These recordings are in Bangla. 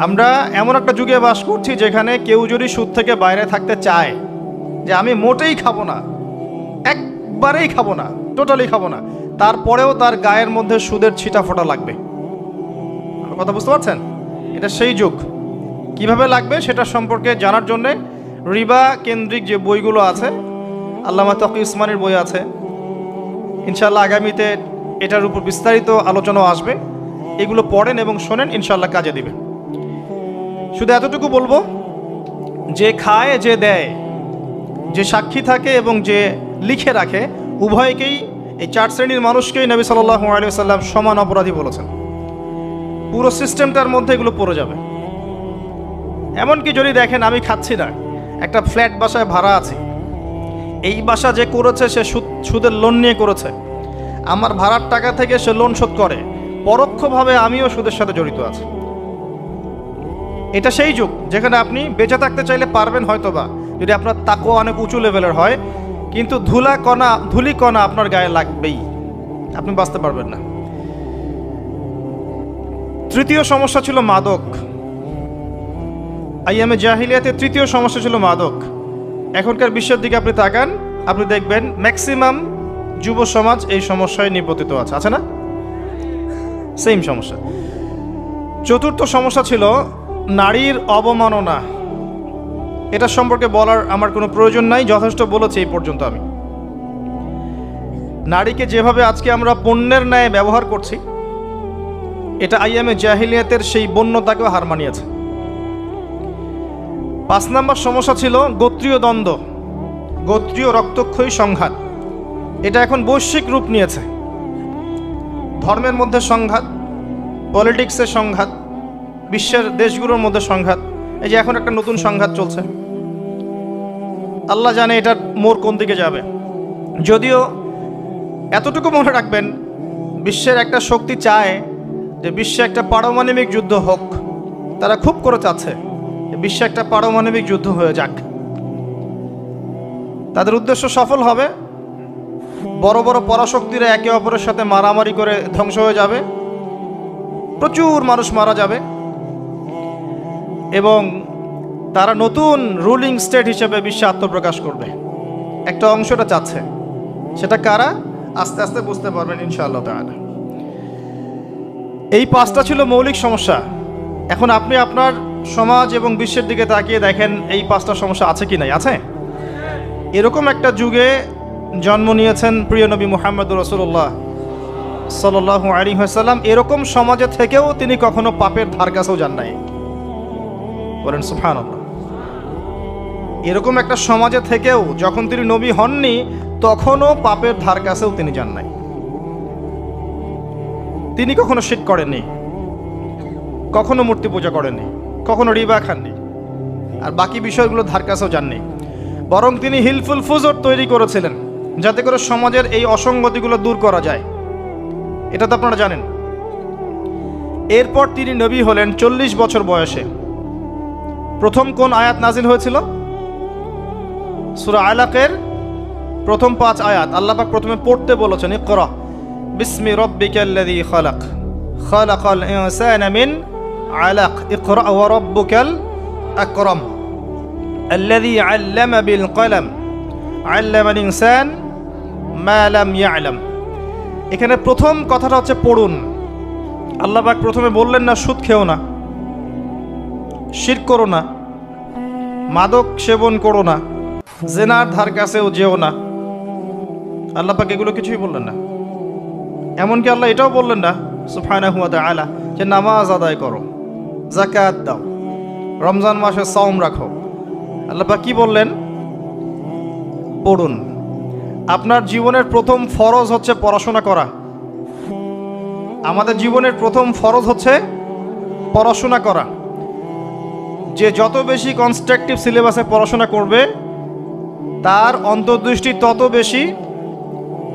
আমরা এমন একটা যুগে বাস করছি যেখানে কেউ যদি সুদ থেকে বাইরে থাকতে চায়, যে আমি মোটেই খাবো না, একবারেই খাবো না, টোটালি খাবো না, তারপরেও তার গায়ের মধ্যে সুদের ছিটা ফোটা লাগবে। কথা বুঝতে পারছেন? এটা সেই যুগ। কিভাবে লাগবে সেটা সম্পর্কে জানার জন্যে রিবা কেন্দ্রিক যে বইগুলো আছে, আল্লামা তকি উসমানীর বই আছে, ইনশাআল্লাহ আগামীতে এটার উপর বিস্তারিত আলোচনাও আসবে। এগুলো পড়েন এবং শোনেন, ইনশাআল্লাহ কাজে দিবে। শুধু এতটুকু বলবো, যে খায় যে দেয়, যে সাক্ষী থাকে এবং যে লিখে রাখে, উভয়কেই, এই 4 শ্রেণীর মানুষকেই নবী সাল্লাল্লাহু আলাইহি ওয়াসাল্লাম সমান অপরাধী বলেছেন। পুরো সিস্টেমটার মধ্যে এগুলো পড়ে যাবে। এমনকি যদি দেখেন আমি খাচ্ছি না, একটা ফ্ল্যাট বাসায় ভাড়া আছি, এই বাসা যে করেছে সে সুদের লোন নিয়ে করেছে, আমার ভাড়ার টাকা থেকে সে লোন শোধ করে, পরোক্ষভাবে আমিও সুদের সাথে জড়িত আছি। এটা সেই যুগ যেখানে আপনি বেঁচে থাকতে চাইলে পারবেন হয়তোবা, যদি আপনার তাকওয়া অনেক উঁচু লেভেলের হয়, কিন্তু ধুলিকণা আপনার গায়ে লাগবেই, আপনি বাঁচতে পারবেন না। তৃতীয় সমস্যা ছিল মাদক। আইয়ামে জাহিলিয়াতে তৃতীয় সমস্যা ছিল মাদক। এখনকার বিশ্বের দিকে আপনি তাকান, আপনি দেখবেন ম্যাক্সিমাম যুব সমাজ এই সমস্যায় নিপতিত আছে না? সেম সমস্যা। চতুর্থ সমস্যা ছিল নারীর অবমাননা। এটা সম্পর্কে বলার আমার কোনো প্রয়োজন নাই, যথেষ্ট বলেছি এই পর্যন্ত আমি। নারীকে যেভাবে আজকে আমরা পণ্যের ন্যায় ব্যবহার করছি, এটা আইয়ামে জাহিলিয়াতের সেই বন্যতাকেও হার মানিয়েছে। 5 নম্বর সমস্যা ছিল গোত্রীয় দ্বন্দ্ব, গোত্রীয় রক্তক্ষয়ী সংঘাত। এটা এখন বৈশ্বিক রূপ নিয়েছে। ধর্মের মধ্যে সংঘাত, পলিটিক্সের সংঘাত, বিশ্বের দেশগুলোর মধ্যে সংঘাত। এই যে এখন একটা নতুন সংঘাত চলছে, আল্লাহ জানে এটার মোড় কোন দিকে যাবে। যদিও এতটুকু মনে রাখবেন, বিশ্বের একটা শক্তি চায় যে বিশ্বে একটা পারমাণবিক যুদ্ধ হোক। তারা খুব করে চাচ্ছে বিশ্বে একটা পারমাণবিক যুদ্ধ হয়ে যাক। তাদের উদ্দেশ্য সফল হবে, বড় বড় পরাশক্তিরা একে অপরের সাথে মারামারি করে ধ্বংস হয়ে যাবে, প্রচুর মানুষ মারা যাবে, এবং তারা নতুন রুলিং স্টেট হিসেবে বিশ্বে আত্মপ্রকাশ করবে। একটা অংশটা চাচ্ছে, সেটা কারা আস্তে আস্তে বুঝতে পারবেন ইনশাআল্লাহ তাআলা। এই 5টা ছিল মৌলিক সমস্যা। এখন আপনি আপনার সমাজ এবং বিশ্বের দিকে তাকিয়ে দেখেন এই 5টা সমস্যা আছে কি নাই? আছে। এরকম একটা যুগে জন্ম নিয়েছেন প্রিয় নবী মুহাম্মদুর রাসূলুল্লাহ সাল্লাল্লাহু আলাইহি ওয়াসাল্লাম। এরকম সমাজে থেকেও তিনি কখনো পাপের ধার কাছেও যান নাই। বলেন সুবহানাল্লাহ। এরকম একটা সমাজে থেকেও যখন তিনি নবী হননি, তখনও পাপের ধার কাছেও তিনি যান নাই। তিনি কখনো শিরক করেননি, কখনো মূর্তি পূজা করেননি, কখনো রিবা খাননি, আর বাকি বিষয়গুলো ধার কাছেও যাননি। বরং তিনি হিলফুল ফুজর তৈরি করেছিলেন যাতে করে সমাজের এই অসঙ্গতিগুলো দূর করা যায়। এটা তো আপনারা জানেন। এরপর তিনি নবী হলেন 40 বছর বয়সে। প্রথম কোন আয়াত নাজিল হয়েছিল? সূরা আলাকের প্রথম 5 আয়াত আল্লাহ পাক প্রথমে পড়তে বলেছেন, ইকরা বিসমি রাব্বিকাল্লাযী খালাক খালাকাল ইনসানা মিন আলাক ইকরা ওয়া রাব্বুকাল আকরাম আল্লাযী আল্লামা বিল কলম আল্লামাল ইনসান মা লাম ইয়ালাম। এখানে প্রথম কথাটা হচ্ছে পড়ুন। আল্লাহ পাক প্রথমে বললেন না সুদ খেও না, শিরক করো না, মাদক সেবন করো না, জিনার ধার কাছেও যেও না। আল্লাহ পাক এগুলো কিছুই বললেন না। এমনকি আল্লাহ এটাও বললেন না সুবহানাহু ওয়া তাআলা যে নামাজ আদায় করো, যাকাত দাও, রমজান মাসে সাওম রাখো। আল্লাহ পাক কি বললেন? পড়ুন। আপনার জীবনের প্রথম ফরজ হচ্ছে পড়াশোনা করা। আমাদের জীবনের প্রথম ফরজ হচ্ছে পড়াশোনা করা। যে যত বেশি কনস্ট্রাকটিভ সিলেবাসে পড়াশোনা করবে, তার অন্তর্দৃষ্টি তত বেশি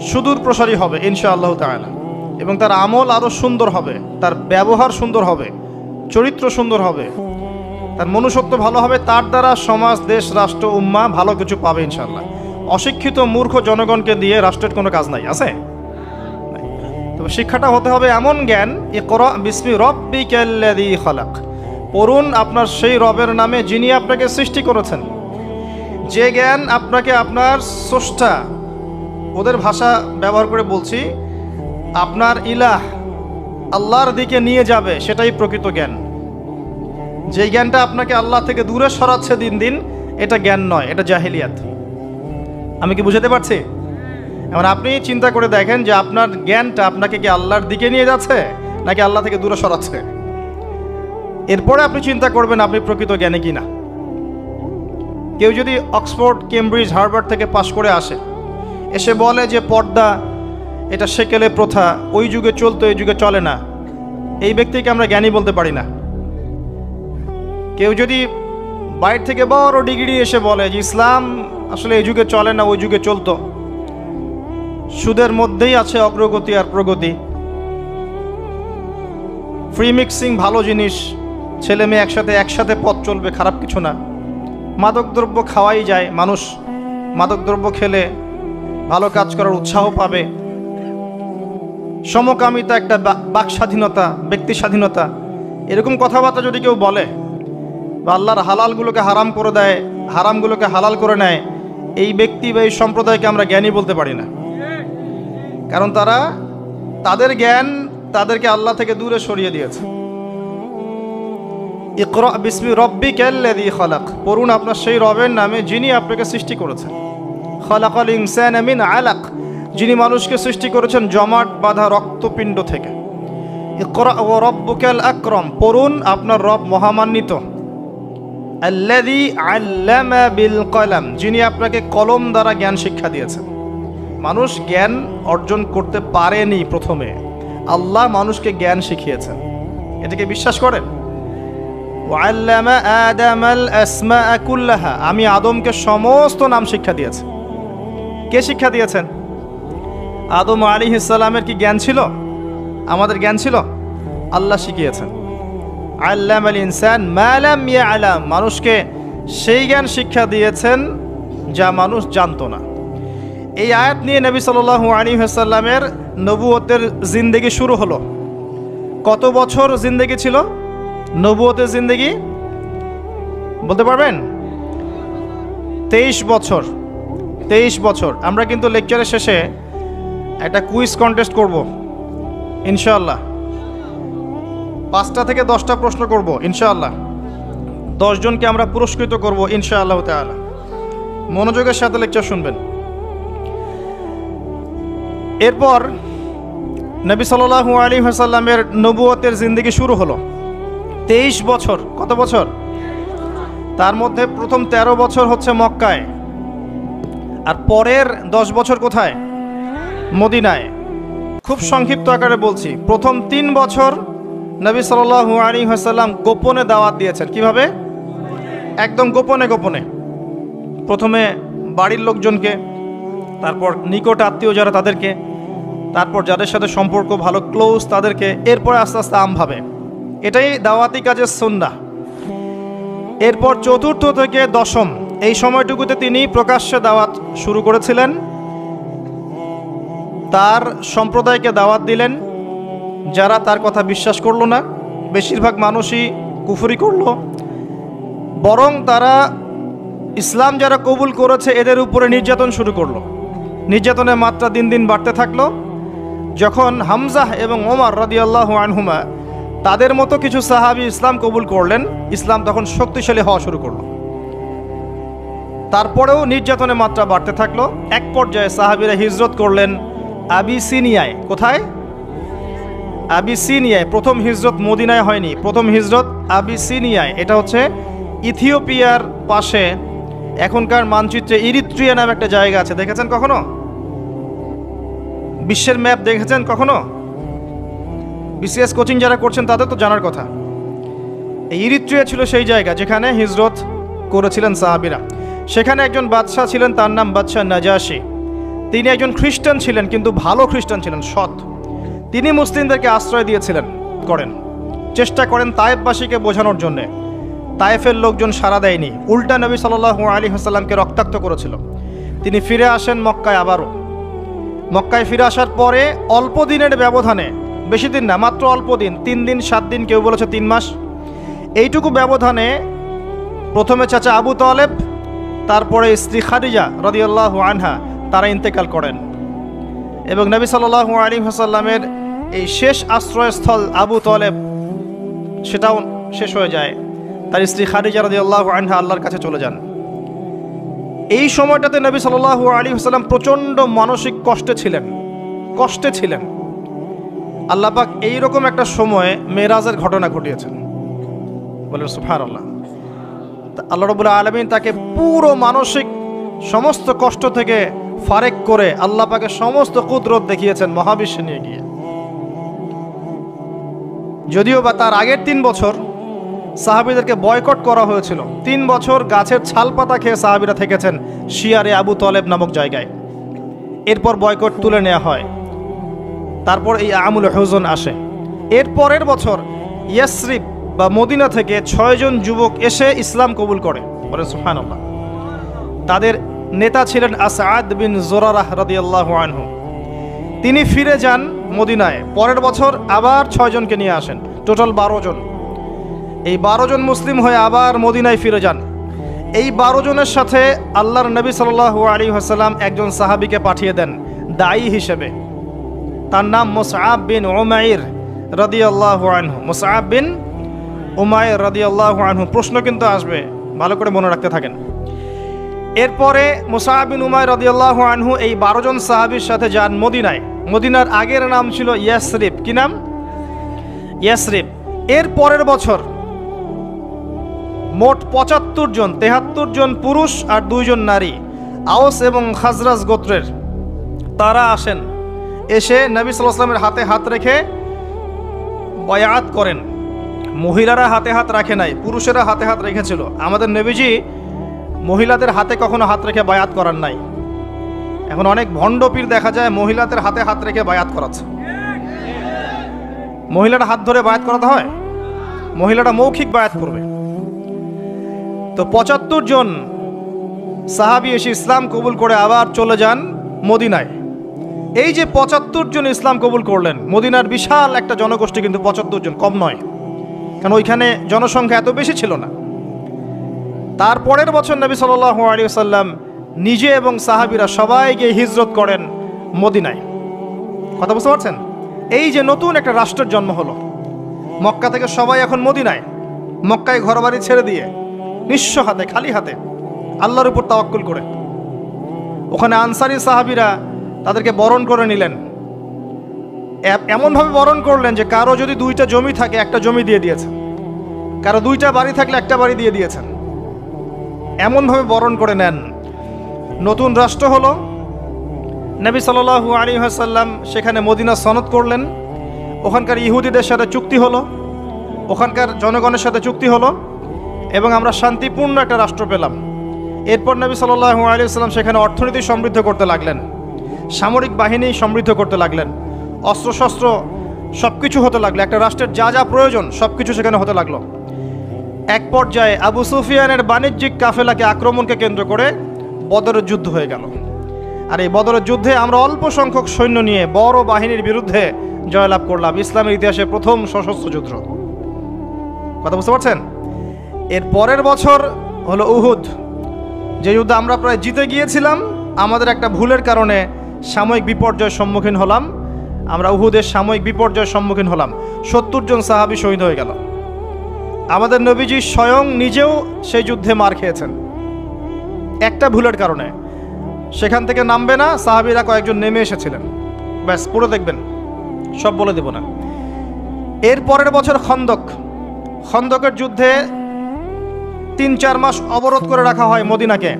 সুদূর প্রসারী হবে ইনশাআল্লাহ তাআলা, এবং তার আমল আরও সুন্দর হবে, তার ব্যবহার সুন্দর হবে, চরিত্র সুন্দর হবে, তার মনুষ্যত্ব ভালো হবে। তার দ্বারা সমাজ, দেশ, রাষ্ট্র, উম্মাহ ভালো কিছু পাবে ইনশাআল্লাহ। অশিক্ষিত মূর্খ জনগণকে দিয়ে রাষ্ট্রের কোনো কাজ নাই, আছে? তবে শিক্ষাটা হতে হবে এমন জ্ঞান, ইকরা বিসমি রাব্বিকাল্লাযী খালাক, পড়ুন আপনার সেই রবের নামে যিনি আপনাকে সৃষ্টি করেছেন। যে জ্ঞান আপনাকে আপনার স্রষ্টা, ওদের ভাষা ব্যবহার করে বলছি, আপনার ইলাহ আল্লাহর দিকে নিয়ে যাবে, সেটাই প্রকৃত জ্ঞান। যে জ্ঞানটা আপনাকে আল্লাহ থেকে দূরে সরাচ্ছে দিন দিন, এটা জ্ঞান নয়, এটা জাহেলিয়াত। আমি কি বুঝাতে পারছি? এবার আপনি চিন্তা করে দেখেন যে আপনার জ্ঞানটা আপনাকে কি আল্লাহর দিকে নিয়ে যাচ্ছে নাকি আল্লাহ থেকে দূরে সরাচ্ছে। এরপরে আপনি চিন্তা করবেন আপনি প্রকৃত জ্ঞানী কিনা। কেউ যদি অক্সফোর্ড, কেমব্রিজ, হার্ভার্ড থেকে পাশ করে আসে, এসে বলে যে পর্দা এটা সেকেলে প্রথা, ওই যুগে চলতো এই যুগে চলে না, এই ব্যক্তিকে আমরা জ্ঞানী বলতে পারি না। কেউ যদি বাইরে থেকে বড় ডিগ্রি এসে বলে যে ইসলাম আসলে এই যুগে চলে না ওই যুগে চলতো, সুদের মধ্যেই আছে অগ্রগতি আর প্রগতি, ফ্রি মিক্সিং ভালো জিনিস, ছেলে মেয়ে একসাথে পথ চলবে, খারাপ কিছু না, মাদকদ্রব্য খাওয়াই যায়, মানুষ মাদকদ্রব্য খেলে ভালো কাজ করার উৎসাহ পাবে, সমকামিতা একটা বাক স্বাধীনতা, ব্যক্তি স্বাধীনতা, এরকম কথাবার্তা যদি কেউ বলে বা আল্লাহর হালালগুলোকে হারাম করে দেয়, হারামগুলোকে হালাল করে নেয়, এই ব্যক্তি বা এই সম্প্রদায়কে আমরা জ্ঞানী বলতে পারি না। কারণ তাদের জ্ঞান তাদেরকে আল্লাহ থেকে দূরে সরিয়ে দিয়েছে। ইকরা বিসমি রব্বিকাল্লাযী খালাক, পড়ুন আপনার সেই রবের নামে যিনি আপনাকে সৃষ্টি করেছেন। খালাকাল ইনসানা মিন আলাক, যিনি মানুষকে সৃষ্টি করেছেন জমাট বাঁধা রক্তপিণ্ড থেকে। ইকরা ওয়া রব্বুকাল আকরাম, পড়ুন আপনার রব মহামান্বিত। আল্লাযী আল্লামা বিল কলম, যিনি আপনাকে কলম দ্বারা জ্ঞান শিক্ষা দিয়েছেন। মানুষ জ্ঞান অর্জন করতে পারেনি, প্রথমে আল্লাহ মানুষকে জ্ঞান শিখিয়েছেন। এটাকে বিশ্বাস করেন? ওয়াল্লামা আদামাল আসমাআ কুল্লাহা, আমি আদমকে সমস্ত নাম শিক্ষা দিয়েছি। কে শিক্ষা দিয়েছেন? আদম আলাইহিস সালামের কি জ্ঞান ছিল? আমাদের জ্ঞান ছিল? আল্লাহ শিখিয়েছেন। আল্লামাল ইনসান মা লাম ইয়ালাম, মানুষকে সেই জ্ঞান শিক্ষা দিয়েছেন যা মানুষ জানতো না। এই আয়াত নিয়ে নবী সাল্লাল্লাহু আলাইহি ওয়াসাল্লামের নবুয়তের জিন্দেগি শুরু হলো। কত বছর জিন্দেগি ছিল নবুয়তের জিন্দেগি? বলতে পারবেন? 23 বছর। 23 বছর। আমরা কিন্তু লেকচারের শেষে একটা কুইজ কন্টেস্ট করব ইনশাআল্লাহ। 5টা থেকে 10টা প্রশ্ন করব ইনশাআল্লাহ। 10 জনকে আমরা পুরস্কৃত করব ইনশাআল্লাহ তাআলা। মনোযোগের সাথে লেকচার শুনবেন। এরপর নবী সাল্লাল্লাহু আলাইহি ওয়াসাল্লামের নবুয়তের জিন্দেগি শুরু হলো। 23 বছর। কত বছর? তার মধ্যে প্রথম 13 বছর হচ্ছে মক্কায়, আর পরের 10 বছর কোথায়? মদিনায়। খুব সংক্ষিপ্ত আকারে বলছি, প্রথম 3 বছর নবী সাল্লাল্লাহু আলাইহি ওয়াসাল্লাম গোপনে দাওয়াত দিয়েছেন। কিভাবে? একদম গোপনে গোপনে। প্রথমে বাড়ির লোকজনকে, তারপর নিকট আত্মীয় যারা তাদেরকে, তারপর যাদের সাথে সম্পর্ক ভালো ক্লোজ তাদেরকে, এরপর আস্তে আস্তে আমভাবে। এটাই দাওয়াতি কাজের সুন্নাহ। এরপর 4র্থ থেকে 10ম এই সময়টুকুতে তিনি প্রকাশ্যে দাওয়াত শুরু করেছিলেন। তার সম্প্রদায়কে দাওয়াত দিলেন, যারা তার কথা বিশ্বাস করলো না, বেশিরভাগ মানুষই কুফরি করলো। বরং তারা ইসলাম যারা কবুল করেছে এদের উপরে নির্যাতন শুরু করলো। নির্যাতনের মাত্রা দিন দিন বাড়তে থাকলো। যখন হামজাহ এবং ওমর রাদিয়াল্লাহু আনহুমা তাদের মতো কিছু সাহাবী ইসলাম কবুল করলেন, ইসলাম তখন শক্তিশালী হওয়া শুরু করলো। তারপরেও নির্যাতনের মাত্রা বাড়তে থাকলো। এক পর্যায়ে সাহাবীরা হিজরত করলেন আবিসিনিয়ায়। কোথায়? আবিসিনিয়ায়। প্রথম হিজরত মদিনায় হয়নি, প্রথম হিজরত আবিসিনিয়ায়। এটা হচ্ছে ইথিওপিয়ার পাশে, এখনকার মানচিত্রে ইরিত্রিয়া নামে একটা জায়গা আছে। দেখেছেন কখনো? বিশ্বের ম্যাপ দেখেছেন কখনো? বিসিএস কোচিং যারা করছেন তাদের তো জানার কথা। এই ইরিত্রিয়া ছিল সেই জায়গা যেখানে হিজরত করেছিলেন সাহাবীরা। সেখানে একজন বাদশাহ ছিলেন, তার নাম বাদশাহ নাজাশী। তিনি একজন খ্রিস্টান ছিলেন, কিন্তু ভালো খ্রিস্টান ছিলেন, সৎ। তিনি মুসলিমদেরকে আশ্রয় দিয়েছিলেন, চেষ্টা করেন তায়েফবাসীকে বোঝানোর জন্যে। তায়েফের লোকজন সাড়া দেয়নি, উল্টা নবী সাল্লাল্লাহু আলাইহি ওয়াসাল্লামকে রক্তাক্ত করেছিল। তিনি ফিরে আসেন মক্কায়। আবারও মক্কায় ফিরে আসার পরে অল্প দিনের ব্যবধানে, বেশি দিন না, মাত্র অল্প দিন, 3 দিন 7 দিন, কেউ বলেছে 3 মাস, এইটুকু ব্যবধানে প্রথমে চাচা আবু তালেব, তারপরে স্ত্রী খাদিজা রাদিয়াল্লাহু আনহা তারা ইন্তেকাল করেন এবং নবী সাল্লাল্লাহু আলাইহি ওয়াসাল্লামের এই শেষ আশ্রয়স্থল আবু তালেব সেটাও শেষ হয়ে যায়। তার স্ত্রী খাদিজা রাদিয়াল্লাহু আনহা আল্লাহর কাছে চলে যান। এই সময়টাতে নবী সাল্লাল্লাহু আলাইহি ওয়াসাল্লাম প্রচণ্ড মানসিক কষ্টে ছিলেন। আল্লাহ পাক এইরকম একটা সময়ে মেরাজের ঘটনা ঘটিয়েছেন, বলেন সুবহানাল্লাহ। আল্লাহ রাব্বুল আলামিন তাকে পুরো মানসিক সমস্ত কষ্ট থেকে ফারেক করে আল্লাহ পাকে সমস্ত কুদরত দেখিয়েছেন মহাবিশ্বে নিয়ে গিয়ে। যদিও বা তার আগের 3 বছর সাহাবীদেরকে বয়কট করা হয়েছিল। 3 বছর গাছের ছাল পাতা খেয়ে সাহাবীরা থেকেছেন শিয়ারে আবু তালেব নামক জায়গায়। এরপর বয়কট তুলে নেওয়া হয়, তারপর এই আমুল হুজন আসে। এর পরের বছর ইয়াসরিব বা মদিনা থেকে 6 জন যুবক এসে ইসলাম কবুল করে, বলেন সুবহানাল্লাহ। তাদের নেতা ছিলেন আসাদ বিন জোরারাহ রাদিয়াল্লাহু আনহু। তিনি ফিরে যান মদিনায়। পরের বছর আবার 6 জনকে নিয়ে আসেন, টোটাল 12 জন। এই 12 জন মুসলিম হয়ে আবার মদিনায় ফিরে যান। এই 12 জনের সাথে আল্লাহর নবী সাল্লাল্লাহু আলাইহি ওয়াসাল্লাম একজন সাহাবীকে পাঠিয়ে দেন দায়ী হিসেবে। তার নাম মুসআব বিন উমাইর রাদিয়াল্লাহু আনহু। মুসআব বিন উমাইর রাদিয়াল্লাহু আনহু। প্রশ্ন কিন্তু আসবে, ভালো করে মনে রাখতে থাকেন। এরপরে মুসআব বিন উমাইর রাদিয়াল্লাহু আনহু এই 12 জন সাহাবীর সাথে যান মদিনায়। মদিনার আগের নাম ছিল ইয়াসরিব। কি নাম? ইয়াসরিব। এর পরের বছর মোট 75 জন, 73 জন পুরুষ আর 2 জন নারী, আওস এবং খাজরাজ গোত্রের, তারা আসেন। এসে নবী সাল্লাল্লাহু আলাইহি ওয়াসাল্লামের হাতে হাত রেখে বায়াত করেন। মহিলারা হাতে হাত রাখে নাই, পুরুষেরা হাতে হাত রেখেছিল। আমাদের নবীজি মহিলাদের হাতে কখনো হাত রেখে বায়াত করার নাই। এখন অনেক ভণ্ড পীর দেখা যায় মহিলাদের হাতে হাত রেখে বায়াত করাচ্ছে। মহিলারা হাত ধরে বায়াত করাতে হয়? মহিলারা মৌখিক বায়াত করবে। তো 75 জন সাহাবী এসে ইসলাম কবুল করে আবার চলে যান মদিনায়। এই যে 75 জন ইসলাম কবুল করলেন, মদিনার বিশাল একটা জনগোষ্ঠী, কিন্তু 75 জন কম নয়, কারণ ওইখানে জনসংখ্যা এত বেশি ছিল না। তারপরের বছর নবী সাল্লাল্লাহু আলাইহি ওয়াসাল্লাম নিজে এবং সাহাবীরা সবাই গিয়ে হিজরত করেন মদিনায়। কথা বুঝতে পারছেন? এই যে নতুন একটা রাষ্ট্রের জন্ম হলো, মক্কা থেকে সবাই এখন মদিনায়, মক্কায় ঘরবাড়ি ছেড়ে দিয়ে নিঃস্ব হাতে, খালি হাতে, আল্লাহর উপর তাওয়াক্কুল করে। ওখানে আনসারী সাহাবীরা তাদেরকে বরণ করে নিলেন। এমনভাবে বরণ করলেন যে কারো যদি 2টা জমি থাকে, একটা জমি দিয়ে দিয়েছেন, কারো 2টা বাড়ি থাকলে একটা বাড়ি দিয়ে দিয়েছেন। এমনভাবে বরণ করে নেন। নতুন রাষ্ট্র হলো। নবী সাল্লাল্লাহু আলাইহি ওয়াসাল্লাম সেখানে মদিনা সনদ করলেন। ওখানকার ইহুদিদের সাথে চুক্তি হলো, ওখানকার জনগণের সাথে চুক্তি হলো, এবং আমরা শান্তিপূর্ণ একটা রাষ্ট্র পেলাম। এরপর নবী সাল্লাল্লাহু আলাইহি ওয়াসাল্লাম সেখানে অর্থনীতি সমৃদ্ধ করতে লাগলেন, সামরিক বাহিনী সমৃদ্ধ করতে লাগলেন, অস্ত্রশস্ত্র সব কিছু হতে লাগলো। একটা রাষ্ট্রের যা যা প্রয়োজন সব কিছু সেখানে হতে লাগলো। এক পর্যায়ে আবু সুফিয়ানের বাণিজ্যিক কাফেলাকে আক্রমণকে কেন্দ্র করে বদরের যুদ্ধ হয়ে গেল। আর এই বদরের যুদ্ধে আমরা অল্প সংখ্যক সৈন্য নিয়ে বড় বাহিনীর বিরুদ্ধে জয়লাভ করলাম। ইসলামের ইতিহাসে প্রথম সশস্ত্র যুদ্ধ। কথা বুঝতে পারছেন? এর পরের বছর হলো উহুদ, যে যুদ্ধে আমরা প্রায় জিতে গিয়েছিলাম। আমাদের একটা ভুলের কারণে সাময়িক বিপর্যয়ের সম্মুখীন হলাম। আমরা উহুদের সাময়িক বিপর্যয়ের সম্মুখীন হলাম। 70 জন সাহাবী শহীদ হয়ে গেল। আমাদের নবীজি স্বয়ং নিজেও সেই যুদ্ধে মার খেয়েছেন একটা ভুলের কারণে। সেখান থেকে নামবে না, সাহাবীরা কয়েকজন নেমে এসেছিলেন। ব্যাস, পুরো দেখবেন, সব বলে দেব না। এর পরের বছর খন্দকের যুদ্ধে 3-4 মাস অবরোধ করে রাখা হয় মদিনাকে।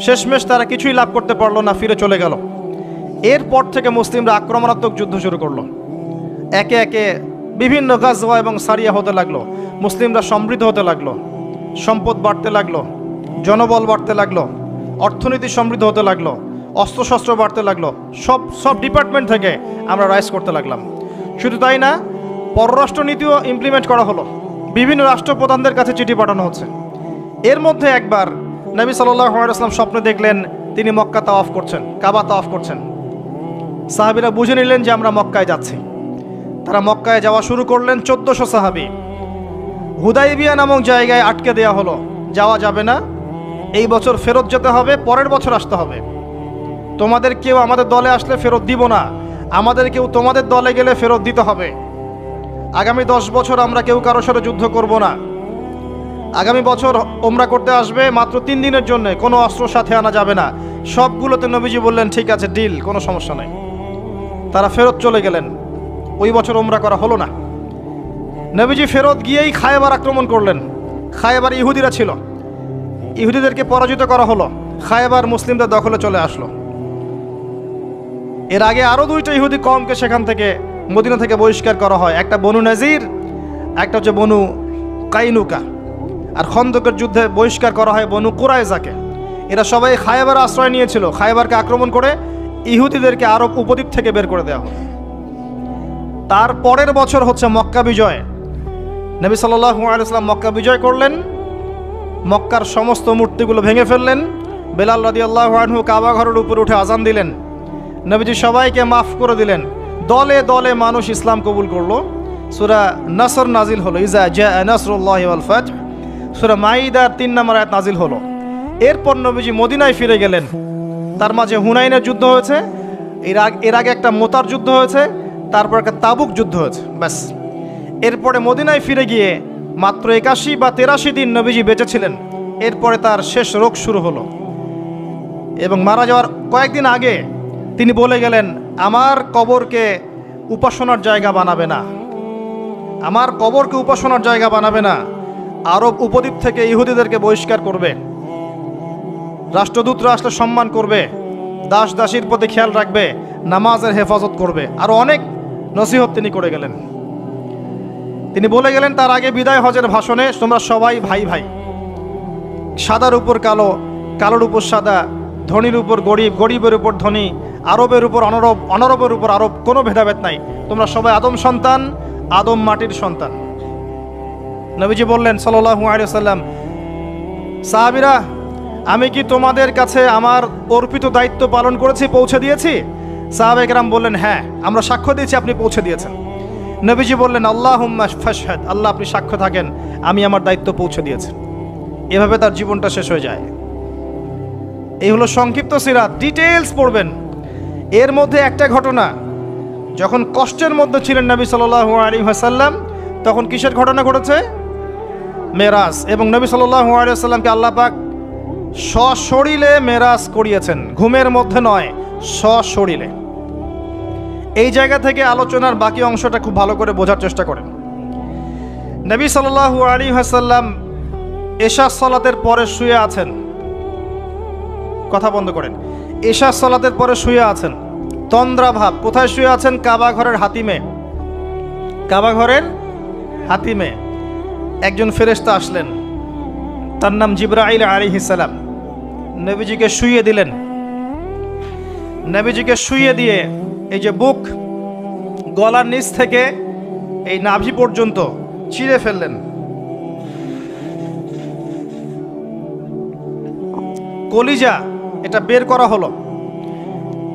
শেষমেশ তারা কিছুই লাভ করতে পারলো না, ফিরে চলে গেল। এরপর থেকে মুসলিমরা আক্রমণাত্মক যুদ্ধ শুরু করলো। একে একে বিভিন্ন গাজওয়া এবং সারিয়া হতে লাগলো। মুসলিমরা সমৃদ্ধ হতে লাগলো, সম্পদ বাড়তে লাগলো, জনবল বাড়তে লাগলো, অর্থনীতি সমৃদ্ধ হতে লাগলো, অস্ত্রশস্ত্র বাড়তে লাগলো। সব ডিপার্টমেন্ট থেকে আমরা রাইজ করতে লাগলাম। শুধু তাই না, পররাষ্ট্রনীতিও ইমপ্লিমেন্ট করা হলো। বিভিন্ন রাষ্ট্রপ্রধানদের কাছে চিঠি পাঠানো হচ্ছে। এর মধ্যে একবার নবী সাল্লাল্লাহু আলাইহি ওয়াসাল্লাম স্বপ্নে দেখলেন তিনি মক্কা তাওয়াফ করছেন, কাবা তাওয়াফ করছেন। সাহাবীরা বুঝে নিলেন যে আমরা মক্কায় যাচ্ছি। তারা মক্কায় যাওয়া শুরু করলেন। 1400 সাহাবী হুদাইবিয়া নামক জায়গায় আটকে দেয়া হলো, যাওয়া যাবে না, এই বছর ফেরত যেতে হবে, পরের বছর আসতে হবে। তোমাদের কেউ আমাদের দলে আসলে ফেরত দিব না, আমাদের কেউ তোমাদের দলে গেলে ফেরত দিতে হবে। আগামী 10 বছর আমরা কেউ কারোর সাথে যুদ্ধ করব না। আগামী বছর ওমরা করতে আসবে মাত্র 3 দিনের জন্য, কোনো অস্ত্র সাথে আনা যাবে না। সবগুলোতে নবীজি বললেন ঠিক আছে, ডিল, কোনো সমস্যা নেই। তারা ফেরত চলে গেলেন। ওই বছর ওমরা করা হলো না। নবীজি ফেরত গিয়েই খায়বার আক্রমণ করলেন। খায়বার ইহুদিরা ছিল, ইহুদিদেরকে পরাজিত করা হলো, খায়বার মুসলিমদের দখলে চলে আসলো। এর আগে আরও 2টা ইহুদি কমকে সেখান থেকে, মদিনা থেকে বহিষ্কার করা হয়। একটা বনু নাজির, একটা হচ্ছে বনু কাইনুকা। আর খন্দকের যুদ্ধে বহিষ্কার করা হয় বনু কুরাইজাকে। এরা সবাই খায়বার আশ্রয় নিয়েছিল। খায়বারকে আক্রমণ করে ইহুদিদেরকে আরব উপদ্বীপ থেকে বের করে দেওয়া হয়। তার পরের বছর হচ্ছে মক্কা বিজয়। নবী সাল্লাল্লাহু আলাইহি ওয়াসাল্লাম মক্কা বিজয় করলেন, মক্কার সমস্ত মূর্তিগুলো ভেঙে ফেললেন। বেলাল রাদিয়াল্লাহু আনহু কাবা ঘরের উপর উঠে আজান দিলেন। নবীজি সবাইকে মাফ করে দিলেন। দলে দলে মানুষ ইসলাম কবুল করলো। সূরা নাসর নাজিল হলো, ইজা জা নাসরুল্লাহি ওয়াল ফাতহ। সূরা মাইদার 3 নম্বর আয়াত নাজিল হলো। এরপর নবীজি মদিনায় ফিরে গেলেন। তার মাঝে হুনাইনের যুদ্ধ হয়েছে, এর আগে একটা মোতার যুদ্ধ হয়েছে, তারপর একটা তাবুক যুদ্ধ হয়েছে, ব্যাস। এরপরে মদিনায় ফিরে গিয়ে মাত্র 81 বা 83 দিন নবীজি বেঁচে ছিলেন। এরপরে তার শেষ রোগ শুরু হলো এবং মারা যাওয়ার কয়েকদিন আগে তিনি বলে গেলেন, আমার কবরকে উপাসনার জায়গা বানাবে না, আমার কবরকে উপাসনার জায়গা বানাবে না। আরব উপদ্বীপ থেকে ইহুদিদেরকে বহিষ্কার করবে, রাষ্ট্রদূতরা আসলে সম্মান করবে, দাস দাসীর প্রতি খেয়াল রাখবে, নামাজের হেফাজত করবে। আরও অনেক নসিহত তিনি করে গেলেন। তিনি বলে গেলেন তার আগে বিদায় হজের ভাষণে, তোমরা সবাই ভাই ভাই, সাদার উপর কালো, কালোর উপর সাদা, ধনীর উপর গরিব, গরিবের উপর ধনী, আরবের উপর অনরব, অনরবের উপর আরব, কোনো ভেদাভেদ নাই। তোমরা সবাই আদম সন্তান, আদম মাটির সন্তান। নবীজি বললেন সাল্লাল্লাহু আলাইহি ওয়াসাল্লাম, সাহাবীরা, আমি কি তোমাদের কাছে আমার অর্পিত দায়িত্ব পালন করেছি, পৌঁছে দিয়েছি? সাহাবায়ে কেরাম বললেন, হ্যাঁ, আমরা সাক্ষ্য দিয়েছি আপনি পৌঁছে দিয়েছেন। নবীজি বললেন, আল্লাহুম্মা ফাশহাদ, আল্লাহ আপনি সাক্ষ্য থাকেন আমি আমার দায়িত্ব পৌঁছে দিয়েছি। এভাবে তার জীবনটা শেষ হয়ে যায়। এই হলো সংক্ষিপ্ত সিরাত, ডিটেইলস পড়বেন। এর মধ্যে একটা ঘটনা, যখন কষ্টের মধ্যে ছিলেন নবী সাল্লাল্লাহু আলাইহি ওয়াসাল্লাম, তখন কিসের ঘটনা ঘটেছে? মেরাজ। এবং নবী সাল্লাল্লাহু আলাইহি ওয়াসাল্লামকে আল্লাহ পাক সশরীরে মেরাজ করিয়েছেন, ঘুমের মধ্যে নয়, সশরীরে। এই জায়গা থেকে আলোচনার বাকি অংশটা খুব ভালো করে বোঝার চেষ্টা করেন। নবী সাল্লাল্লাহু আলাইহি ওয়াসাল্লাম এশা সালাতের পরে শুয়ে আছেন, কথা বন্ধ করেন, এশা সালাতের পরে শুয়ে আছেন, তন্দ্রাভাব। কোথায় শুয়ে আছেন? কাবা ঘরের হাতিমে। কাবা ঘরের হাতিমে একজন ফেরেশতা আসলেন, তার নাম জিবরাইল আলাইহিস সালাম। নবীজিকে শুইয়ে দিলেন। নবীজিকে শুইয়ে দিয়ে এই যে বুক, গলার নিচ থেকে এই নাভি পর্যন্ত চিরে ফেললেন। কলিজা এটা বের করা হলো,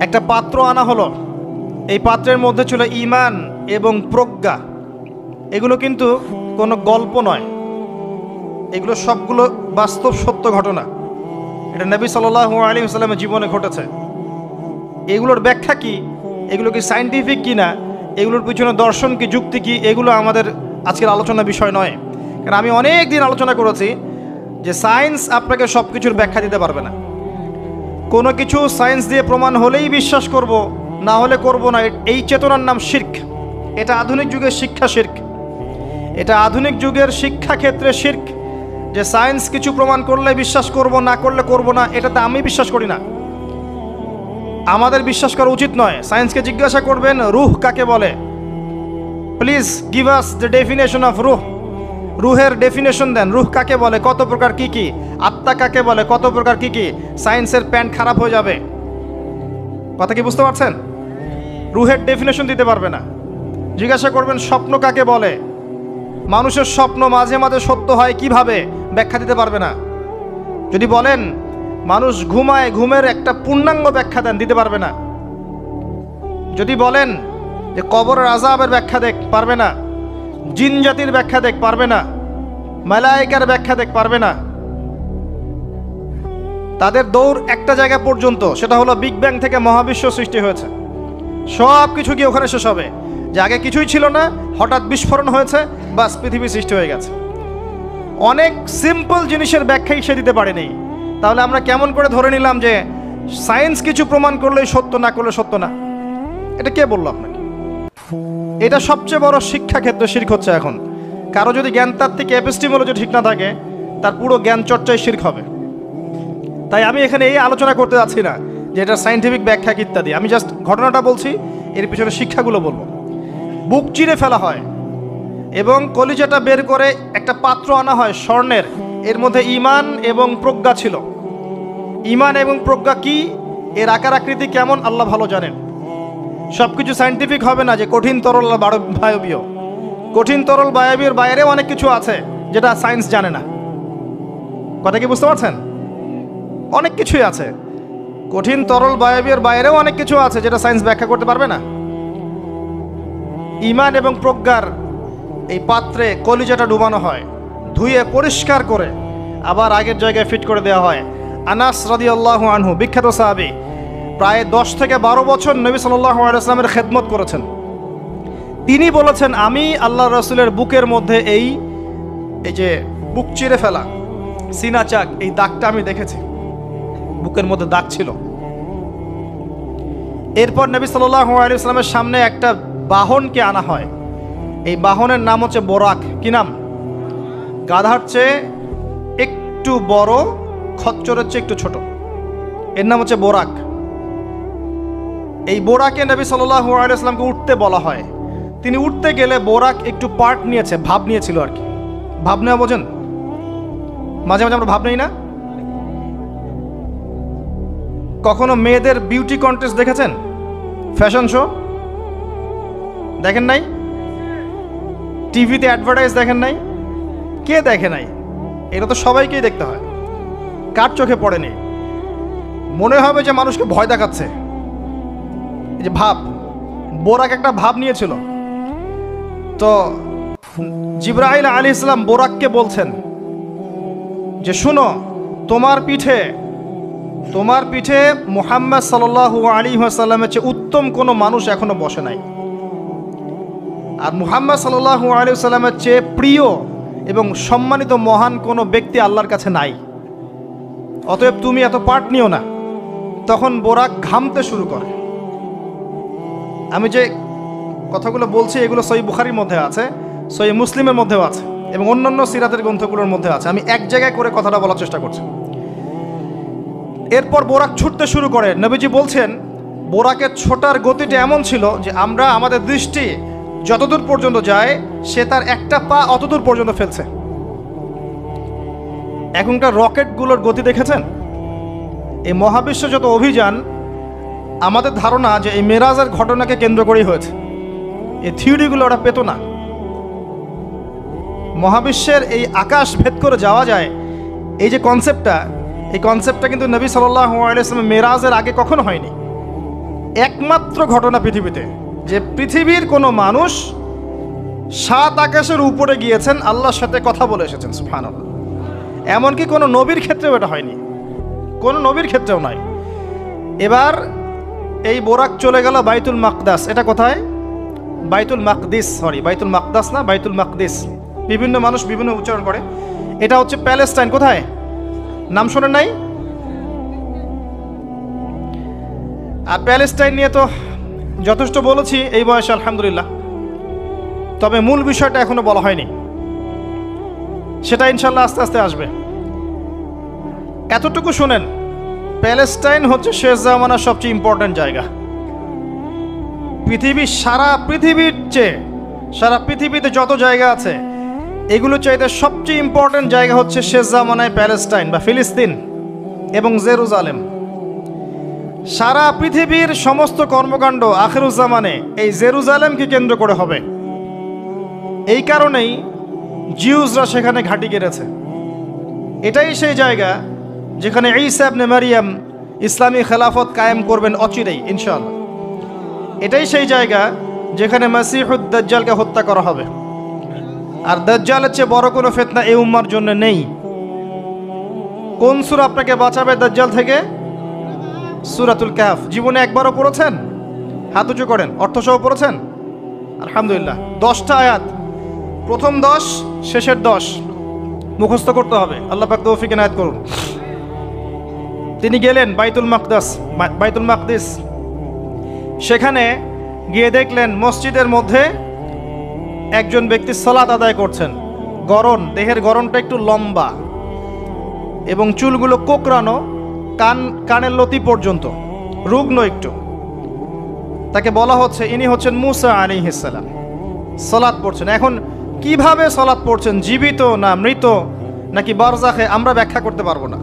একটা পাত্র আনা হলো। এই পাত্রের মধ্যে ছিল ঈমান এবং প্রজ্ঞা। এগুলো কিন্তু কোনো গল্প নয়, এগুলো সবগুলো বাস্তব সত্য ঘটনা। এটা নবী সাল্লাল্লাহু আলাইহি ওয়াসাল্লামের জীবনে ঘটেছে। এগুলোর ব্যাখ্যা কি, এগুলো কি সায়েন্টিফিক কি না, এগুলোর পিছনে দর্শন কি, যুক্তি কি, এগুলো আমাদের আজকের আলোচনার বিষয় নয়। কারণ আমি অনেক দিন আলোচনা করেছি যে সায়েন্স আপনাকে সব কিছুর ব্যাখ্যা দিতে পারবে না। কোনো কিছু সায়েন্স দিয়ে প্রমাণ হলেই বিশ্বাস করব, না হলে করব না, এই চেতনার নাম শিরক। এটা আধুনিক যুগের শিক্ষা শিরক, এটা আধুনিক যুগের শিক্ষা ক্ষেত্রে শিরক। যে সায়েন্স কিছু প্রমাণ করলে বিশ্বাস করব, না করলে করব না, এটাতে আমি বিশ্বাস করি না, আমাদের বিশ্বাস করা উচিত নয়। সায়েন্সকে জিজ্ঞাসা করবেন রুহ কাকে বলে, please give us the definition of রুহ। রুহের ডেফিনেশন দেন, রুহ কাকে বলে, কত প্রকার কি কি, আত্মা কাকে বলে, কত প্রকার কি কি। সায়েন্সের প্যান্ট খারাপ হয়ে যাবে। কথা কি বুঝতে পারছেন? রুহের ডেফিনেশন দিতে পারবে না। জিজ্ঞাসা করবেন স্বপ্ন কাকে বলে, মানুষের স্বপ্ন মাঝে মাঝে সত্য হয় কিভাবে, ব্যাখ্যা দিতে পারবে না। যদি বলেন মানুষ ঘুমায়, ঘুমের একটা পূর্ণাঙ্গ ব্যাখ্যা দেন, দিতে পারবে না। যদি বলেন যে কবরের আযাবের ব্যাখ্যা দেখ, পারবে না। জিন জাতির ব্যাখ্যা দেখ, পারবে না। মালায়েকার ব্যাখ্যা দেখতে পারবে না। তাদের দৌড় একটা জায়গা পর্যন্ত, সেটা হলো বিগ ব্যাং থেকে মহাবিশ্ব সৃষ্টি হয়েছে। সব কিছু গিয়ে ওখানে শেষ হবে, যে আগে কিছুই ছিল না, হঠাৎ বিস্ফোরণ হয়েছে, বাস পৃথিবী সৃষ্টি হয়ে গেছে। অনেক সিম্পল জিনিসের ব্যাখ্যাই সে দিতে পারেনি। তাহলে আমরা কেমন করে ধরে নিলাম যে সায়েন্স কিছু প্রমাণ করলেই সত্য, না করলে সত্য না? এটা কে বললো আপনাকে? এটা সবচেয়ে বড় শিক্ষা ক্ষেত্রে শিরক হচ্ছে এখন। কারো যদি জ্ঞানতাত্ত্বিক এপিস্টিমোলজি ঠিক না থাকে, তার পুরো জ্ঞান চর্চায় শিরক হবে। তাই আমি এখানে এই আলোচনা করতে যাচ্ছি না যে এটা সায়েন্টিফিক ব্যাখ্যা ইত্যাদি। আমি জাস্ট ঘটনাটা বলছি, এর পিছনে শিক্ষাগুলো বলবো। বুক চিরে ফেলা হয় এবং কলিজাটা বের করে একটা পাত্র আনা হয় স্বর্ণের, এর মধ্যে ঈমান এবং প্রজ্ঞা ছিল। ঈমান এবং প্রজ্ঞা কি, এর আকার আকৃতি কেমন, আল্লাহ ভালো জানেন। সব কিছু সায়েন্টিফিক হবে না যে কঠিন তরল বায়বীয়। কঠিন তরল বায়বীর বাইরেও অনেক কিছু আছে যেটা সায়েন্স জানে না। কথা কি বুঝতে পারছেন? অনেক কিছুই আছে, কঠিন তরল বায়বীর বাইরেও অনেক কিছু আছে যেটা সায়েন্স ব্যাখ্যা করতে পারবে না। ঈমান এবং প্রজ্ঞার এই পাত্রে কলিজাটা ডুবানো হয়, ধুয়ে পরিষ্কার করে আবার আগের জায়গায় ফিট করে দেওয়া হয়। আনাস রাদিয়াল্লাহু আনহু, বিখ্যাত সাহাবী, প্রায় 10 থেকে 12 বছর নবী সাল্লাল্লাহু আলাইহি ওয়াসাল্লামের খেদমত করেছেন। তিনি বলেছেন, আমি আল্লাহ রাসূলের বুকের মধ্যে এই যে বুক চিরে ফেলা, সিনা চাক, এই দাগটা আমি দেখেছি, বুকের মধ্যে দাগ ছিল। এরপর নবী সাল্লাল্লাহু আলাইহি ওয়াসাল্লামের সামনে একটা বাহনকে আনা হয়। এই বাহনের নাম হচ্ছে বোরাক। কি নাম? গাধার চেয়ে একটু বড়, খচ্চরের চেয়ে একটু ছোট, এর নাম হচ্ছে বোরাক। এই বোরাকে নবী সাল্লাল্লাহু আলাইহি ওয়াসাল্লামকে উঠতে বলা হয়। তিনি উঠতে গেলে বোরাক একটু পার্ট নিয়েছে, ভাব নিয়েছিল আর কি। ভাব নেওয়া বোঝেন? মাঝে মাঝে আমরা ভাব নেই না? কখনো মেয়েদের বিউটি কন্টেস্ট দেখেছেন? ফ্যাশন শো দেখেন নাই? টিভিতে অ্যাডভার্টাইজ দেখেন নাই? কে দেখে নাই? এটা তো সবাইকেই দেখতে হয়। কার চোখে পড়েনি? মনে হবে যে মানুষকে ভয় দেখাচ্ছে। এই যে ভাব, বোরাক একটা ভাব নিয়েছিল। তো জিবরাইল আলাইহিস সালাম বোরাককে বলছেন যে শুনো, তোমার পিঠে মুহাম্মদ সাল্লাল্লাহু আলাইহি ওয়াসাল্লামের চেয়ে উত্তম কোনো মানুষ এখনো বসে নাই, আর মুহাম্মদ সাল্লাল্লাহু আলাইহি ওয়াসাল্লামের চেয়ে প্রিয় এবং সম্মানিত মহান কোনো ব্যক্তি আল্লাহর কাছে নাই। অতএব তুমি এত পার্ট নিও না। তখন বোরাক ঘামতে শুরু করে। আমি যে কথাগুলো বলছি এগুলো সহিহ বুখারীর মধ্যে আছে, সহিহ মুসলিমের মধ্যেও আছে এবং অন্যান্য সিরাতের গ্রন্থগুলোর মধ্যে আছে। আমি এক জায়গায় করে কথাটা বলার চেষ্টা করছি। এরপর বোরাক ছুটতে শুরু করে। নবীজি বলছেন, বোরাকের ছোটার গতিটা এমন ছিল যে আমরা আমাদের দৃষ্টি যতদূর পর্যন্ত যায়, সে তার একটা পা অতদূর পর্যন্ত ফেলছে। এখনকার রকেটগুলোর গতি দেখেছেন? এই মহাবিশ্ব যত অভিযান, আমাদের ধারণা যে এই মেরাজের ঘটনাকে কেন্দ্র করেই হয়েছে। এই থিওরিগুলো ওরা পেত না। মহাবিশ্বের এই আকাশ ভেদ করে যাওয়া যায়, এই যে কনসেপ্টটা কিন্তু নবী সাল্লাল্লাহু আলাইহি ওয়াসাল্লাম মেরাজের আগে কখনো হয়নি। একমাত্র ঘটনা পৃথিবীতে যে পৃথিবীর কোনো মানুষ 7 আকাশের উপরে গিয়েছেন, আল্লাহর সাথে কথা বলে এসেছেন। সুবহানাল্লাহ। এমনকি কোনো নবীর ক্ষেত্রেও এটা হয়নি, কোনো নবীর ক্ষেত্রেও নয়। এবার এই বোরাক চলে গেল বাইতুল মাকদাস। এটা কোথায়? বাইতুল মাকদিস, বাইতুল মাকদাস না, বাইতুল মাকদিস। বিভিন্ন মানুষ বিভিন্ন উচ্চারণ করে। এটা হচ্ছে প্যালেস্টাইন। কোথায়? নাম শোনেন নাই? আর প্যালেস্টাইন নিয়ে তো যথেষ্ট বলেছি এই বয়সে, আলহামদুলিল্লাহ। তবে মূল বিষয়টা এখনো বলা হয়নি, সেটা ইনশাল্লাহ আস্তে আস্তে আসবে। এতটুকু শোনেন, প্যালেস্টাইন হচ্ছে শেষ জামানার সবচেয়ে ইম্পর্টেন্ট জায়গা। সারা পৃথিবীতে যত জায়গা আছে, এগুলো চাইতে সবচেয়ে ইম্পর্টেন্ট জায়গা হচ্ছে শেষ জামানায় প্যালেস্টাইন বা ফিলিস্তিন এবং জেরুজালেম। সারা পৃথিবীর সমস্ত কর্মকাণ্ড আখিরুজ্জামানে এই জেরুজালেমকে কেন্দ্র করে হবে। এই কারণেই জিউসরা সেখানে ঘাঁটি গেড়েছে। এটাই সেই জায়গা যেখানে ঈসা ইবনে মারিয়াম ইসলামী খেলাফত কায়েম করবেন অচিরেই ইনশাআল্লাহ। এটাই সেই জায়গা যেখানে মাসিহুদ দাজ্জালকে হত্যা করা হবে। আর দাজ্জালের চেয়ে বড় কোনো ফিতনা এই উম্মার জন্য নেই। কোন সূরা আপনাকে বাঁচাবে দাজ্জাল থেকে? সূরাতুল কাহফ। জীবনে একবারও পড়েছেন? হাত উঁচু করেন। অর্থসহ পড়েছেন? আলহামদুলিল্লাহ। 10টা আয়াত, প্রথম 10, শেষের 10 মুখস্থ করতে হবে। আল্লাহ পাক তৌফিক এনায়েত করুন। তিনি গেলেন বাইতুল মাকদিস। সেখানে গিয়ে দেখলেন মসজিদের মধ্যে একজন ব্যক্তি সালাত আদায় করছেন। দেহের গড়নটা একটু লম্বা এবং চুলগুলো কোকড়ানো, কানের লতি পর্যন্ত, রুগ্ন একটু। তাকে বলা হচ্ছে ইনি হচ্ছেন মুসা আলাইহিস সালাম, সালাত পড়ছেন। এখন কিভাবে সালাত পড়ছেন, জীবিত না মৃত নাকি বারজাখে, আমরা ব্যাখ্যা করতে পারবো না।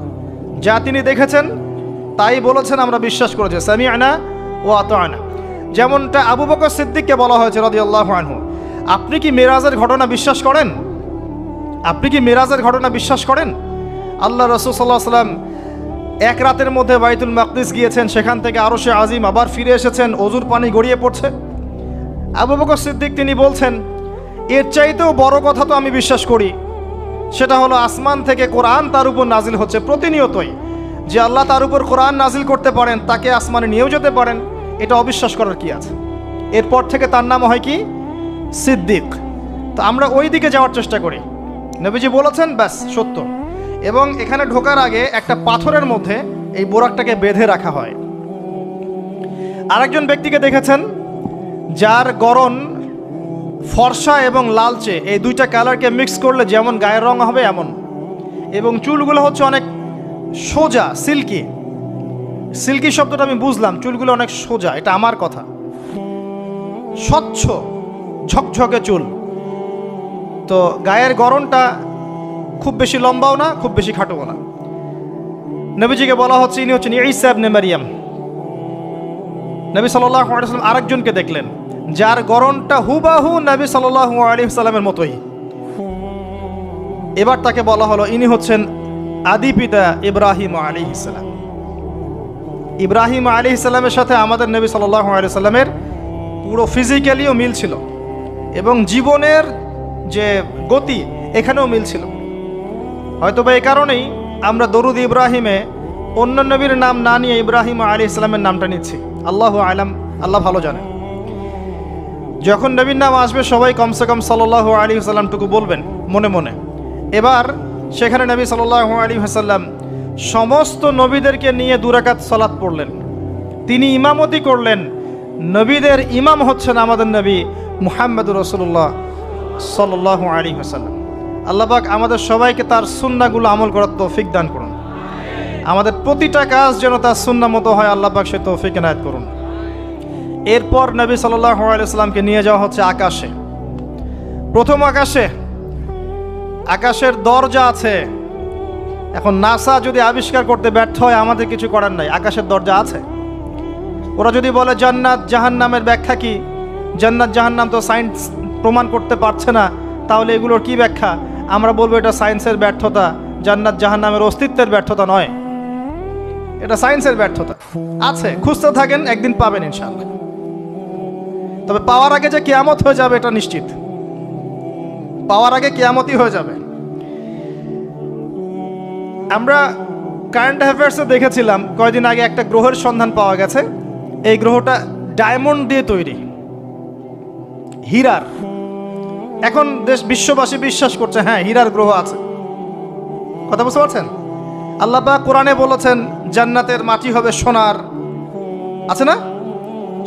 যা তিনি দেখেছেন তাই বলেছেন, আমরা বিশ্বাস করেছি। সামি'না ওয়া আতা'না। যেমনটা আবু বকর সিদ্দিককে বলা হয়েছে রাদিয়াল্লাহু আনহু, আপনি কি মেরাজের ঘটনা বিশ্বাস করেন? আপনি কি মেরাজের ঘটনা বিশ্বাস করেন? আল্লাহ রাসূল সাল্লাল্লাহু আলাইহি ওয়াসাল্লাম এক রাতের মধ্যে বাইতুল মাকদিস গিয়েছেন, সেখান থেকে আরশে আজিম, আবার ফিরে এসেছেন, অজুর পানি গড়িয়ে পড়ছে। আবু বকর সিদ্দিক তিনি বলছেন, এর চাইতেও বড় কথা তো আমি বিশ্বাস করি, সেটা হলো আসমান থেকে কোরআন তার উপর নাজিল হচ্ছে প্রতিনিয়তই। যে আল্লাহ তার উপর কোরআন নাজিল করতে পারেন, তাকে আসমানে নিয়েও যেতে পারেন, এটা অবিশ্বাস করার কি আছে? এরপর থেকে তার নাম হয় কি? সিদ্দিক। তো আমরা ওই দিকে যাওয়ার চেষ্টা করি। নবীজি বলেছেন, ব্যাস সত্য। এবং এখানে ঢোকার আগে একটা পাথরের মধ্যে এই বোরাকটাকে বেঁধে রাখা হয়। আরেকজন ব্যক্তিকে দেখেছেন যার গড়ন ফর্সা এবং লালচে, এই দুইটা কালারকে মিক্স করলে যেমন গায়ের রং হবে এমন, এবং চুলগুলো হচ্ছে অনেক সোজা, সিল্কি শব্দটা আমি বুঝলাম, চুলগুলো অনেক সোজা, এটা আমার কথা, স্বচ্ছ ঝকঝকে চুল। তো গায়ের গড়নটা খুব বেশি লম্বাও না, খুব বেশি খাটোও না। নবীজিকে বলা হচ্ছে ইনি হচ্ছেন ঈসা ইবনে মারইয়াম। নবী সাল্লাল্লাহু আলাইহি ওয়াসাল্লাম আরেকজনকে দেখলেন যার গড়নটা হুবাহু নবী সাল্লাল্লাহু আলাইহি ওয়াসাল্লামের মতোই। এবার তাকে বলা হলো ইনি হচ্ছেন আদি পিতা ইব্রাহিম আলাইহিস সালাম। ইব্রাহিম আলাইহিস সালামের সাথে আমাদের নবী সাল্লাল্লাহু আলাইহি ওয়াসাল্লামের পুরো ফিজিক্যালিও মিল ছিল এবং জীবনের যে গতি এখানেও মিল ছিল। হয়তো বা এই কারণেই আমরা দরুদ ইব্রাহিমে অন্য নবীর নাম না নিয়ে ইব্রাহিম আলাইহিস সালামের নামটা নিচ্ছি। আল্লাহু আলাম, আল্লাহ ভালো জানেন। যখন নবীর নাম আসবে সবাই কমসে কম সাল্লাল্লাহু আলাইহি ওয়াসাল্লামটুকু বলবেন মনে মনে। এবার সেখানে নবী সাল্লাল্লাহু আলাইহি ওয়াসাল্লাম সমস্ত নবীদেরকে নিয়ে 2 রাকাত সালাত পড়লেন। তিনি ইমামতি করলেন। নবীদের ইমাম হচ্ছেন আমাদের নবী মুহাম্মদুর রাসূলুল্লাহ সাল্লাল্লাহু আলাইহি ওয়াসাল্লাম। আল্লাহ পাক আমাদের সবাইকে তার সুন্নাহগুলো আমল করার তৌফিক দান করুন। আমাদের প্রতিটা কাজ যেন তার সুন্নাহ মতো হয়, আল্লাহ পাক সে তৌফিক এনায়েত করুন। এরপর নবী সাল্লাল্লাহু আলাইহি ওয়াসাল্লামকে নিয়ে যাওয়া হচ্ছে আকাশে। প্রথম আকাশের দরজা আছে। এখন নাসা যদি আবিষ্কার করতে ব্যর্থ হয়, আমাদের কিছু করার নাই, আকাশের দরজা আছে। ওরা যদি বলে জান্নাত জাহান্নামের ব্যাখ্যা কি, জান্নাত জাহান্নাম তো সায়েন্স প্রমাণ করতে পারছে না, তাহলে এগুলোর কি ব্যাখ্যা? আমরা বলবো এটা সায়েন্সের ব্যর্থতা, জান্নাত জাহান্নামের অস্তিত্বের ব্যর্থতা নয়, এটা সায়েন্সের ব্যর্থতা। আছে, খুঁজতে থাকেন, একদিন পাবেন ইনশাআল্লাহ। তবে পাওয়ার আগে যে কিয়ামত হয়ে যাবে এটা নিশ্চিত, পাওয়ার আগে কিয়ামতই হয়ে যাবে। আমরা কারেন্ট অ্যাফেয়ার্সে দেখেছিলাম কয়েকদিন আগে একটা গ্রহের সন্ধান পাওয়া গেছে। এই গ্রহটা ডায়মন্ড দিয়ে তৈরি, হীরার। এখন বিশ্ববাসী বিশ্বাস করছে হ্যাঁ হীরার গ্রহ আছে। কথা বুঝতে পারছেন? আল্লাহ পাক কোরআনে বলেছেন জান্নাতের মাটি হবে সোনার, আছে না,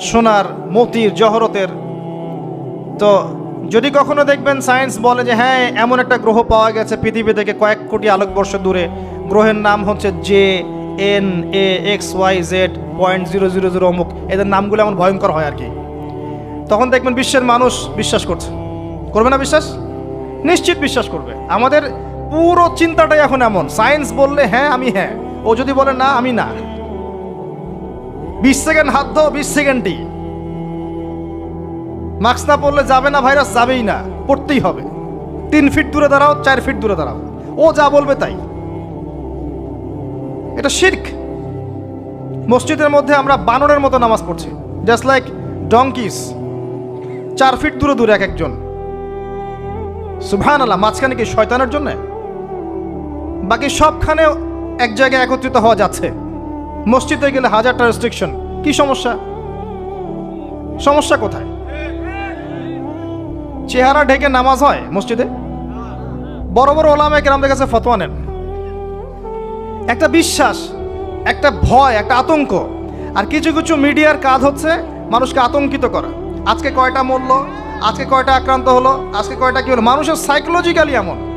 সোনার, মতির, জহরতের। তো যদি কখনো দেখবেন সায়েন্স বলে যে হ্যাঁ এমন একটা গ্রহ পাওয়া গেছে পৃথিবী থেকে কয়েক কোটি আলোকবর্ষ দূরে, গ্রহের নাম হচ্ছে JNAXYZ.000 অমুক, এদের নামগুলো এমন ভয়ঙ্কর হয় আর কি, তখন দেখবেন বিশ্বের মানুষ বিশ্বাস করবে না? বিশ্বাস নিশ্চিত বিশ্বাস করবে। আমাদের পুরো চিন্তাটাই এখন এমন, সায়েন্স বললে হ্যাঁ আমি হ্যাঁ, ও যদি বলে না আমি না। 20 সেকেন্ড হাত দাও, 20 সেকেন্ডই। মাস্ক না পড়লে যাবে না, ভাইরাস যাবেই না, পড়তেই হবে। 3 ফিট দূরে দাঁড়াও, 4 ফিট দূরে দাঁড়াও, ও যা বলবে তাই। এটা শিরক। মসজিদের মধ্যে আমরা বানরের মতো নামাজ পড়ছি, জাস্ট লাইক ডঙ্কিস, 4 ফিট দূরে দূরে এক একজন। সুবহানাল্লাহ, মাঝখানে কি শয়তানের জন্য? বাকি সবখানে এক জায়গায় একত্রিত হওয়া যাচ্ছে। মসজিদে গেলে হাজারটা রেস্ট্রিকশন, কি সমস্যা? সমস্যা কোথায়? চেহারা ঢেকে নামাজ হয় মসজিদে? বড় বড় ওলামায়ে কেরামদের কাছে ফতোয়া নেন। একটা বিশ্বাস, একটা ভয়, একটা আতঙ্ক। আর কিছু কিছু মিডিয়ার কাজ হচ্ছে মানুষকে আতঙ্কিত করা। আজকে কয়টা মরলো, আজকে কয়টা আক্রান্ত হলো, আজকে কয়টা কি হলো। মানুষের সাইকোলজিক্যালি এমন।